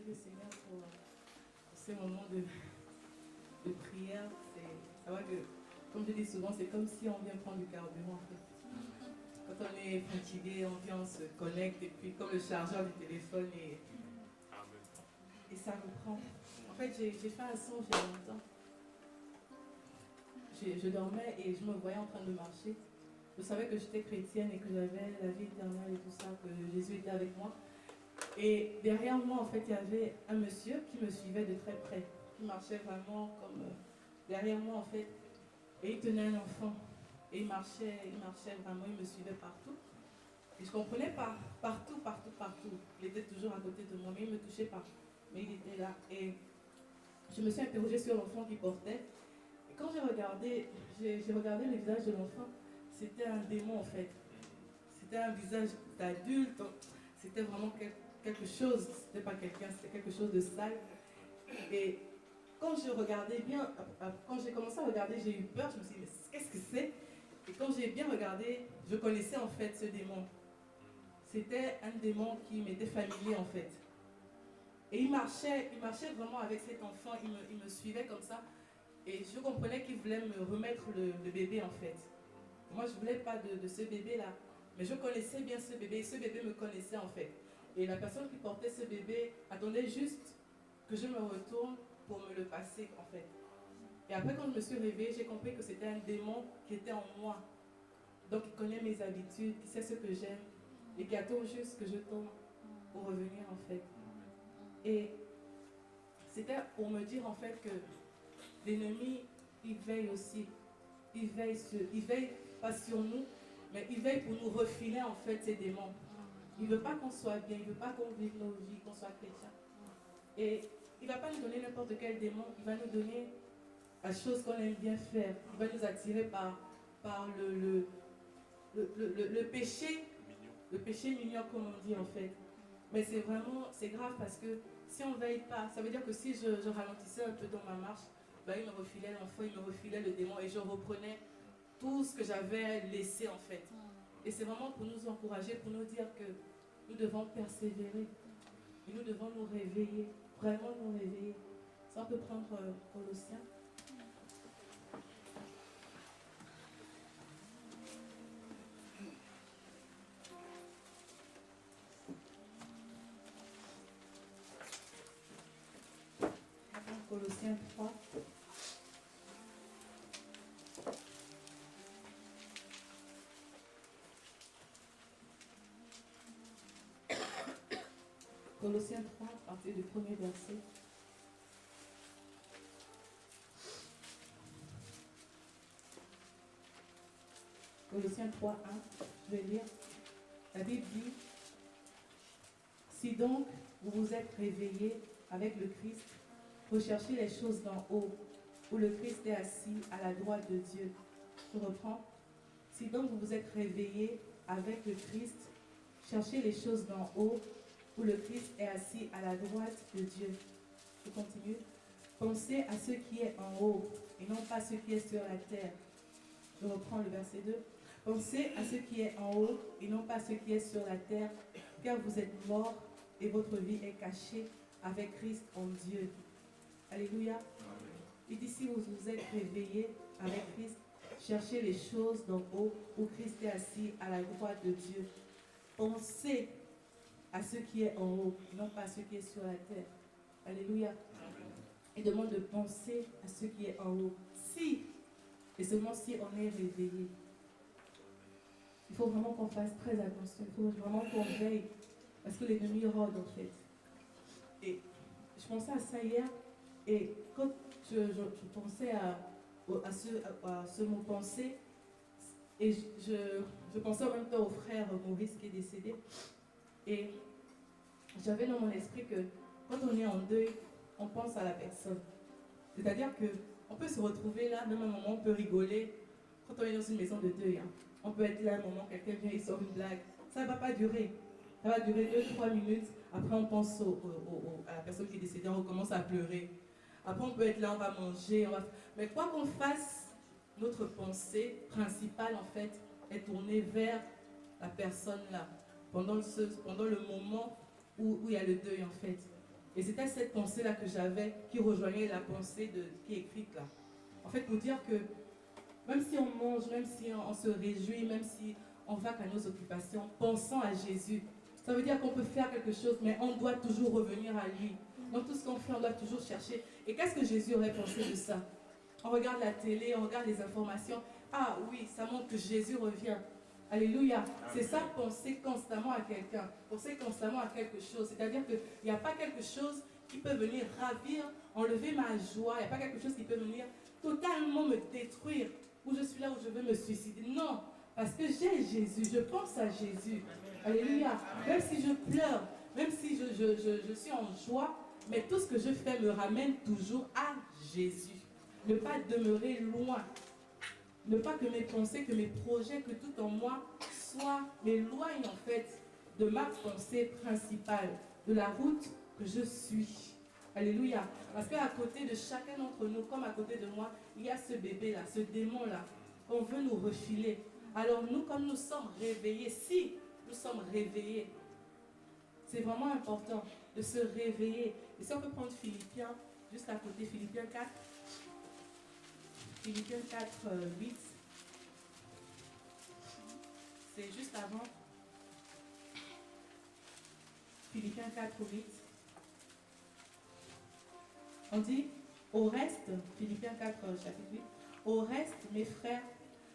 le Seigneur pour ces moments de prière. Ça va que, comme je dis souvent, c'est comme si on vient prendre du carburant en fait. Quand on est fatigué, on vient, on se connecte et puis comme le chargeur du téléphone et ça reprend. En fait, j'ai fait un songe il y a longtemps. Je dormais et je me voyais en train de marcher. Je savais que j'étais chrétienne et que j'avais la vie éternelle et tout ça, que Jésus était avec moi. Et derrière moi, en fait, il y avait un monsieur qui me suivait de très près. Il marchait vraiment comme derrière moi, en fait. Et il tenait un enfant. Et il marchait vraiment, il me suivait partout. Et je comprenais pas, partout. Il était toujours à côté de moi, mais il ne me touchait pas. Mais il était là. Et je me suis interrogée sur l'enfant qu'il portait. Et quand j'ai regardé le visage de l'enfant, c'était un démon en fait. C'était un visage d'adulte. C'était vraiment quelque chose. C'était pas quelqu'un, c'était quelque chose de sale. Et quand je regardais bien, quand j'ai commencé à regarder, j'ai eu peur. Je me suis dit, mais qu'est-ce que c'est? Et quand j'ai bien regardé, je connaissais en fait ce démon. C'était un démon qui m'était familier en fait. Et il marchait vraiment avec cet enfant. Il me suivait comme ça. Et je comprenais qu'il voulait me remettre le bébé en fait. Moi, je ne voulais pas de ce bébé-là. Mais je connaissais bien ce bébé. Et ce bébé me connaissait en fait. Et la personne qui portait ce bébé attendait juste que je me retourne pour me le passer en fait. Et après, quand je me suis réveillée, j'ai compris que c'était un démon qui était en moi. Donc, il connaît mes habitudes, il sait ce que j'aime. Et qui attend juste que je tombe pour revenir en fait. Et c'était pour me dire en fait que l'ennemi, il veille aussi. Il veille pas sur nous, mais il veille pour nous refiler en fait ces démons. Il ne veut pas qu'on soit bien, il ne veut pas qu'on vive nos vies, qu'on soit chrétien. Et il ne va pas nous donner n'importe quel démon, il va nous donner la chose qu'on aime bien faire. Il va nous attirer par le péché, le péché mignon comme on dit en fait. Mais c'est grave parce que si on ne veille pas, ça veut dire que si je ralentissais un peu dans ma marche, ben, il me refilait l'enfant, il me refilait le démon et je reprenais tout ce que j'avais laissé en fait. Et c'est vraiment pour nous encourager, pour nous dire que nous devons persévérer et nous devons nous réveiller, vraiment nous réveiller. Ça, on peut prendre Colossiens. Colossiens 3. Colossiens 3, à partir du premier verset. Colossiens 3, 1, je vais lire. La Bible dit, si donc vous vous êtes réveillés avec le Christ, recherchez les choses d'en haut, où le Christ est assis à la droite de Dieu. Je reprends. Si donc vous vous êtes réveillés avec le Christ, cherchez les choses d'en haut, où le Christ est assis à la droite de Dieu. Je continue. Pensez à ce qui est en haut, et non pas ce qui est sur la terre. Je reprends le verset 2. Pensez à ce qui est en haut, et non pas ce qui est sur la terre, car vous êtes morts, et votre vie est cachée avec Christ en Dieu. Alléluia. Il dit, si vous vous êtes réveillés avec Christ, cherchez les choses d'en haut, où Christ est assis à la droite de Dieu. Pensez à ce qui est en haut, non pas à ce qui est sur la terre. Alléluia. Il demande de penser à ce qui est en haut. Si, et seulement si on est réveillé. Il faut vraiment qu'on fasse très attention. Il faut vraiment qu'on veille. Parce que l'ennemi rôde en fait. Et je pensais à ça hier. Et quand je pensais à ce mot penser, et je pensais en même temps au frère Maurice qui est décédé. Et j'avais dans mon esprit que quand on est en deuil, on pense à la personne. C'est-à-dire qu'on peut se retrouver là, même à un moment, on peut rigoler. Quand on est dans une maison de deuil, hein, on peut être là un moment, quelqu'un vient, il sort une blague. Ça ne va pas durer. Ça va durer 2-3 minutes. Après, on pense à la personne qui est décédée, on commence à pleurer. Après, on peut être là, on va manger. Mais quoi qu'on fasse, notre pensée principale, en fait, est tournée vers la personne là, pendant le moment où il y a le deuil, en fait. Et c'était cette pensée-là que j'avais qui rejoignait la pensée qui est écrite là. En fait, pour dire que même si on mange, même si on se réjouit, même si on va à nos occupations, pensant à Jésus, ça veut dire qu'on peut faire quelque chose, mais on doit toujours revenir à lui. Donc tout ce qu'on fait, on doit toujours chercher. Et qu'est-ce que Jésus aurait pensé de ça? On regarde la télé, on regarde les informations. Ah oui, ça montre que Jésus revient. Alléluia. C'est ça, penser constamment à quelqu'un, penser constamment à quelque chose. C'est-à-dire qu'il n'y a pas quelque chose qui peut venir ravir, enlever ma joie. Il n'y a pas quelque chose qui peut venir totalement me détruire, où je suis là, où je veux me suicider. Non, parce que j'ai Jésus, je pense à Jésus. Alléluia. Même si je pleure, même si je suis en joie, mais tout ce que je fais me ramène toujours à Jésus. Ne pas demeurer loin. Ne pas que mes pensées, que mes projets, que tout en moi m'éloignent en fait de ma pensée principale, de la route que je suis. Alléluia. Parce qu'à côté de chacun d'entre nous, comme à côté de moi, il y a ce bébé-là, ce démon-là, qu'on veut nous refiler. Alors nous, comme nous sommes réveillés, si nous sommes réveillés, c'est vraiment important de se réveiller. Et si on peut prendre Philippiens, juste à côté, Philippiens 4. Philippiens 4, 8. C'est juste avant. Philippiens 4, 8. On dit, au reste, Philippiens 4, chapitre 8, au reste, mes frères,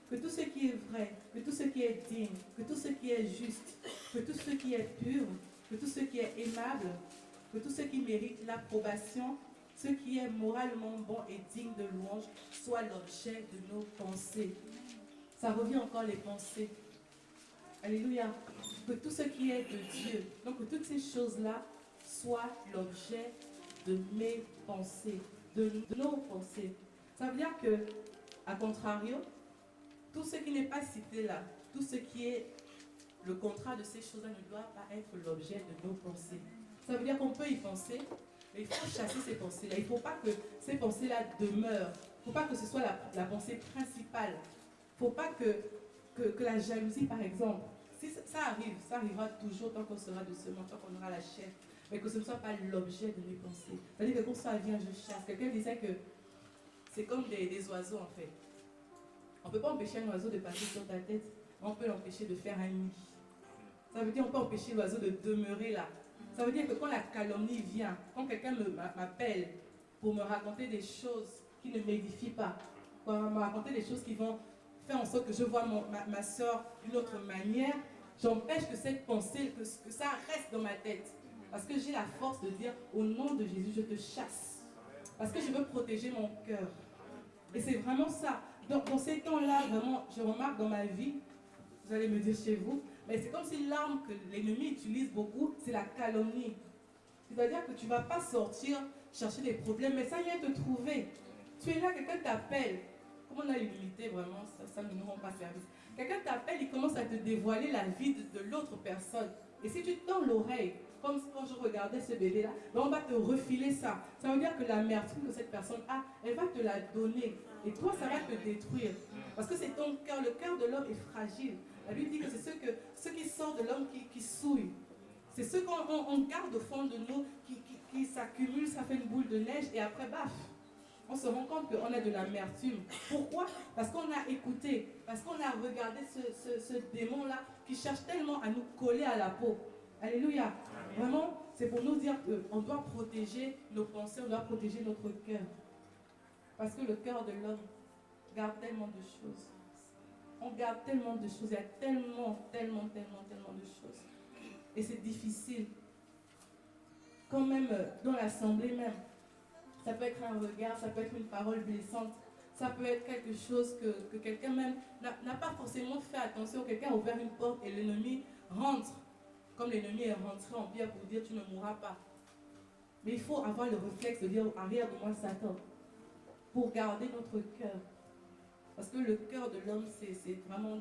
que tout ce qui est vrai, que tout ce qui est digne, que tout ce qui est juste, que tout ce qui est pur, que tout ce qui est aimable, que tout ce qui mérite l'approbation, ce qui est moralement bon et digne de louange, soit l'objet de nos pensées. Ça revient encore les pensées. Alléluia. Que tout ce qui est de Dieu, donc que toutes ces choses-là soient l'objet de mes pensées, de nos pensées. Ça veut dire que, à contrario, tout ce qui n'est pas cité là, tout ce qui est le contrat de ces choses-là ne doit pas être l'objet de nos pensées. Ça veut dire qu'on peut y penser, mais il faut chasser ces pensées-là. Il ne faut pas que ces pensées-là demeurent. Il ne faut pas que ce soit la pensée principale. Il ne faut pas que la jalousie, par exemple, si ça arrive, ça arrivera toujours tant qu'on sera de ce monde, tant qu'on aura la chair, mais que ce ne soit pas l'objet de mes pensées. C'est-à-dire que quand ça vient, je chasse. Quelqu'un disait que c'est comme des oiseaux, en fait. On ne peut pas empêcher un oiseau de passer sur ta tête, mais on peut l'empêcher de faire un nid. Ça veut dire qu'on peut empêcher l'oiseau de demeurer là. Ça veut dire que quand la calomnie vient, quand quelqu'un m'appelle pour me raconter des choses qui ne m'édifient pas, pour me raconter des choses qui vont faire en sorte que je vois ma soeur d'une autre manière, j'empêche que cette pensée, que ça reste dans ma tête. Parce que j'ai la force de dire, au nom de Jésus, je te chasse. Parce que je veux protéger mon cœur. Et c'est vraiment ça. Dans ces temps-là, vraiment, je remarque dans ma vie, vous allez me dire chez vous, mais c'est comme si l'arme que l'ennemi utilise beaucoup, c'est la calomnie. C'est-à-dire que tu ne vas pas sortir chercher des problèmes, mais ça vient te trouver. Tu es là, quelqu'un t'appelle. Comme on a l'humilité, vraiment, ça ne nous rend pas service. Quelqu'un t'appelle, il commence à te dévoiler la vie de l'autre personne. Et si tu tends l'oreille, comme quand je regardais ce bébé-là, ben on va te refiler ça. Ça veut dire que l'amertume que cette personne a, elle va te la donner. Et toi, ça va te détruire. Parce que c'est ton cœur. Le cœur de l'homme est fragile. La Bible dit que c'est ce qui sort de l'homme qui souille. C'est ce qu'on garde au fond de nous, qui s'accumule, ça fait une boule de neige, et après, baf, on se rend compte qu'on a de l'amertume. Pourquoi? Parce qu'on a écouté, parce qu'on a regardé ce démon-là qui cherche tellement à nous coller à la peau. Alléluia. Vraiment, c'est pour nous dire qu'on doit protéger nos pensées, on doit protéger notre cœur. Parce que le cœur de l'homme garde tellement de choses. On garde tellement de choses, il y a tellement de choses. Et c'est difficile. Quand même, dans l'assemblée même, ça peut être un regard, ça peut être une parole blessante, ça peut être quelque chose que quelqu'un même n'a pas forcément fait attention. Quelqu'un a ouvert une porte et l'ennemi rentre, comme l'ennemi est rentré en pierre pour dire tu ne mourras pas. Mais il faut avoir le réflexe de dire arrière de moi Satan, pour garder notre cœur. Parce que le cœur de l'homme, c'est vraiment...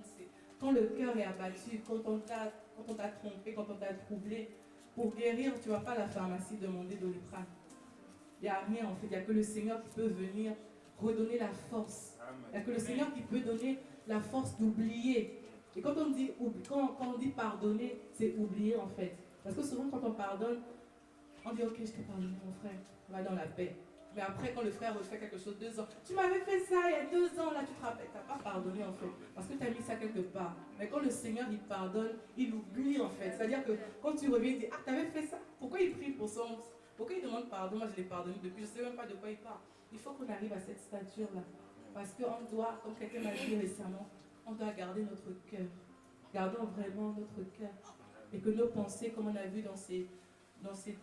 Quand le cœur est abattu, quand on t'a trompé, quand on t'a troublé, pour guérir, tu ne vas pas à la pharmacie demander Doliprane. Il n'y a rien en fait, il n'y a que le Seigneur qui peut venir redonner la force. Il n'y a que le Seigneur qui peut donner la force d'oublier. Et quand on dit pardonner, c'est oublier en fait. Parce que souvent quand on pardonne, On dit, ok, je t'ai pardonné, mon frère, va dans la paix. Mais après, quand le frère refait quelque chose 2 ans, tu m'avais fait ça il y a 2 ans, là, tu te rappelles, tu n'as pas pardonné en fait, parce que tu as mis ça quelque part. Mais quand le Seigneur, il pardonne, il oublie en fait. C'est-à-dire que quand tu reviens, il dit, ah, tu avais fait ça. Pourquoi il prie pour son... Pourquoi il demande pardon? Moi, je l'ai pardonné depuis, je ne sais même pas de quoi il parle. Il faut qu'on arrive à cette stature-là. Parce qu'on doit, comme quelqu'un m'a dit récemment, on doit garder notre cœur. Gardons vraiment notre cœur. Et que nos pensées, comme on a vu dans ces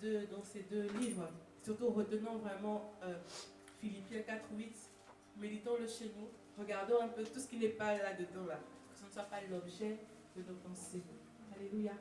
deux livres, surtout retenons vraiment Philippiens 4:8, méditons-le chez nous, regardons un peu tout ce qui n'est pas là-dedans, là, que ce ne soit pas l'objet de nos pensées. Alléluia.